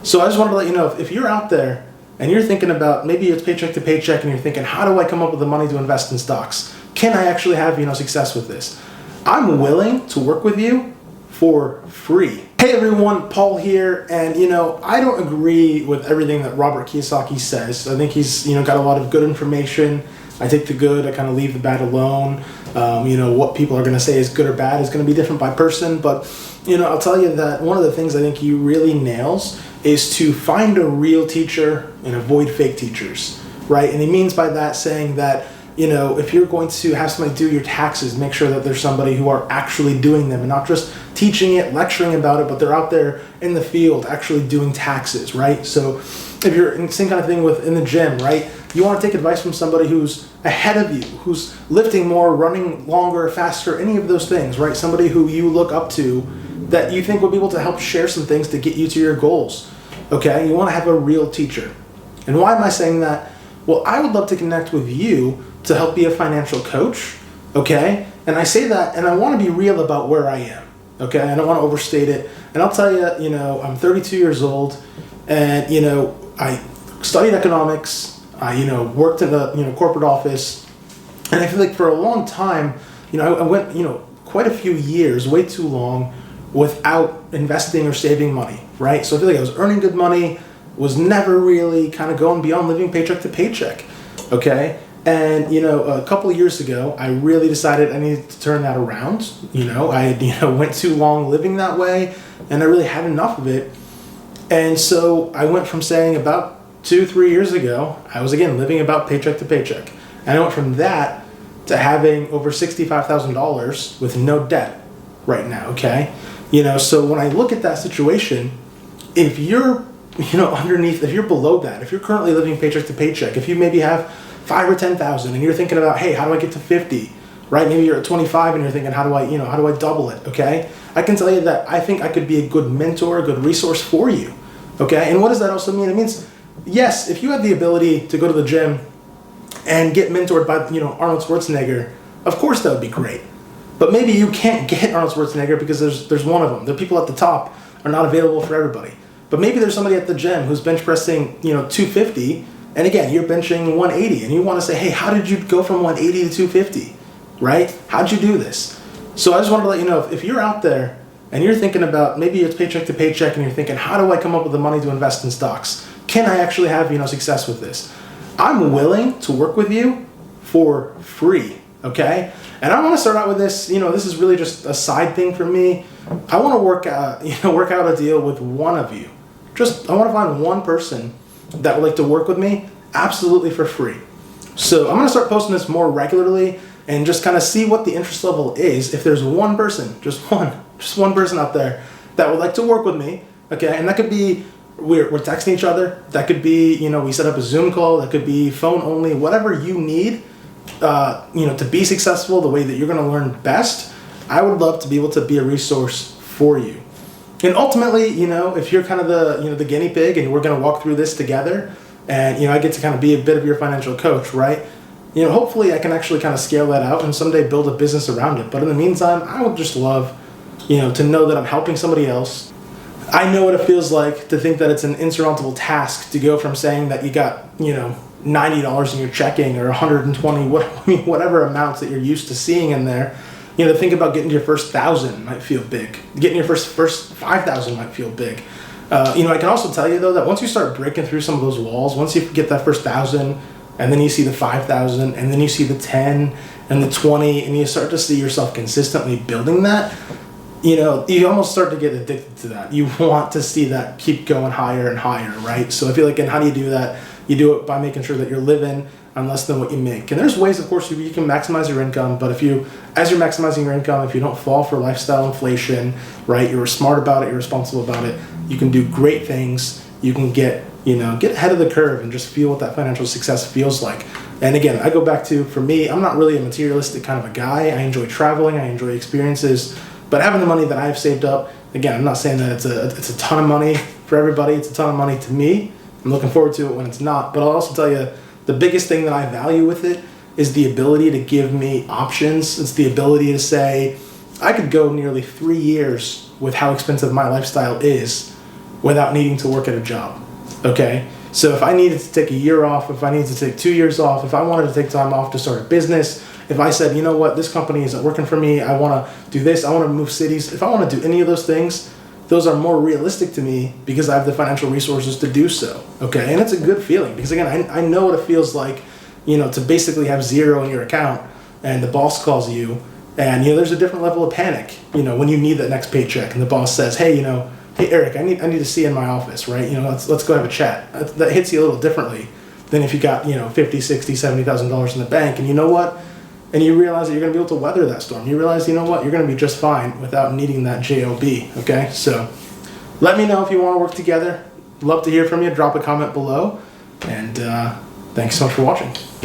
So I just wanted to let you know, if you're out there and you're thinking about, maybe it's paycheck to paycheck and you're thinking, how do I come up with the money to invest in stocks? Can I actually have, success with this? I'm willing to work with you for free. Hey everyone, Paul here, and I don't agree with everything that Robert Kiyosaki says. I think he's got a lot of good information. I take the good, I kind of leave the bad alone. What people are going to say is good or bad is going to be different by person, but I'll tell you that one of the things I think he really nails is to find a real teacher and avoid fake teachers, right? And he means by that saying that if you're going to have somebody do your taxes, make sure that there's somebody who are actually doing them and not just teaching it, lecturing about it, but they're out there in the field actually doing taxes, right? So if you're in the same kind of thing in the gym, right? You want to take advice from somebody who's ahead of you, who's lifting more, running longer, faster, any of those things, right? Somebody who you look up to that you think will be able to help share some things to get you to your goals, okay? You want to have a real teacher. And why am I saying that? Well, I would love to connect with you to help be a financial coach, okay? And I say that, and I want to be real about where I am, okay? I don't want to overstate it. And I'll tell you, I'm 32 years old, and, I studied economics. I, worked in the, corporate office. And I feel like for a long time, I went, quite a few years, way too long, without investing or saving money, right? So I feel like I was earning good money, was never really kind of going beyond living paycheck to paycheck, okay? And, a couple of years ago, I really decided I needed to turn that around. I went too long living that way, and I really had enough of it. And so I went from saying about 2-3 years ago, I was again living about paycheck to paycheck. And I went from that to having over $65,000 with no debt right now, okay? So when I look at that situation, if you're, underneath, if you're below that, if you're currently living paycheck to paycheck, if you maybe have 5 or 10,000 and you're thinking about, hey, how do I get to 50, right? Maybe you're at 25 and you're thinking, how do I double it, okay? I can tell you that I think I could be a good mentor, a good resource for you, okay? And what does that also mean? It means, yes, if you have the ability to go to the gym and get mentored by, Arnold Schwarzenegger, of course that would be great. But maybe you can't get Arnold Schwarzenegger because there's one of them. The people at the top are not available for everybody. But maybe there's somebody at the gym who's bench pressing, 250, and again, you're benching 180, and you want to say, hey, how did you go from 180 to 250, right? How'd you do this? So I just wanted to let you know, if you're out there and you're thinking about, maybe it's paycheck to paycheck, and you're thinking, how do I come up with the money to invest in stocks? Can I actually have, success with this? I'm willing to work with you for free, okay? And I want to start out with this, this is really just a side thing for me. I want to work out a deal with one of you. I want to find one person that would like to work with me absolutely for free. So I'm going to start posting this more regularly and just kind of see what the interest level is. If there's one person, just one person out there that would like to work with me, okay? And that could be we're texting each other. That could be, we set up a Zoom call. That could be phone only, whatever you need, to be successful the way that you're going to learn best. I would love to be able to be a resource for you. And ultimately, if you're kind of the guinea pig and we're going to walk through this together and, I get to kind of be a bit of your financial coach, right? Hopefully I can actually kind of scale that out and someday build a business around it. But in the meantime, I would just love, to know that I'm helping somebody else. I know what it feels like to think that it's an insurmountable task to go from saying that you got, $90 in your checking or 120, whatever amounts that you're used to seeing in there. To think about getting your first 1,000 might feel big. Getting your first 5,000 might feel big. I can also tell you though that once you start breaking through some of those walls, once you get that first 1,000, and then you see the 5,000, and then you see the 10 and the 20, and you start to see yourself consistently building that, you almost start to get addicted to that. You want to see that keep going higher and higher, right? So I feel like, and how do you do that? You do it by making sure that you're living on less than what you make. And there's ways, of course, you can maximize your income, but as you're maximizing your income, if you don't fall for lifestyle inflation, right, you're smart about it, you're responsible about it, you can do great things, you can get ahead of the curve and just feel what that financial success feels like. And again, I go back to, for me, I'm not really a materialistic kind of a guy. I enjoy traveling, I enjoy experiences, but having the money that I've saved up, again, I'm not saying that it's a ton of money for everybody, it's a ton of money to me. I'm looking forward to it when it's not, but I'll also tell you, the biggest thing that I value with it is the ability to give me options. It's the ability to say, I could go nearly 3 years with how expensive my lifestyle is, without needing to work at a job. Okay? So if I needed to take a year off, if I needed to take 2 years off, if I wanted to take time off to start a business, if I said, you know what, this company isn't working for me, I want to do this, I want to move cities, if I want to do any of those things, those are more realistic to me because I have the financial resources to do so. Okay? And it's a good feeling because, again, I know what it feels like, to basically have zero in your account and the boss calls you and, there's a different level of panic, when you need that next paycheck and the boss says, hey, hey, Eric, I need to see you in my office, right? Let's go have a chat. That hits you a little differently than if you got, $50, $60, $70,000 in the bank. And you know what? And you realize that you're going to be able to weather that storm. You realize, you're going to be just fine without needing that job. Okay? So let me know if you want to work together. Love to hear from you. Drop a comment below. And thanks so much for watching.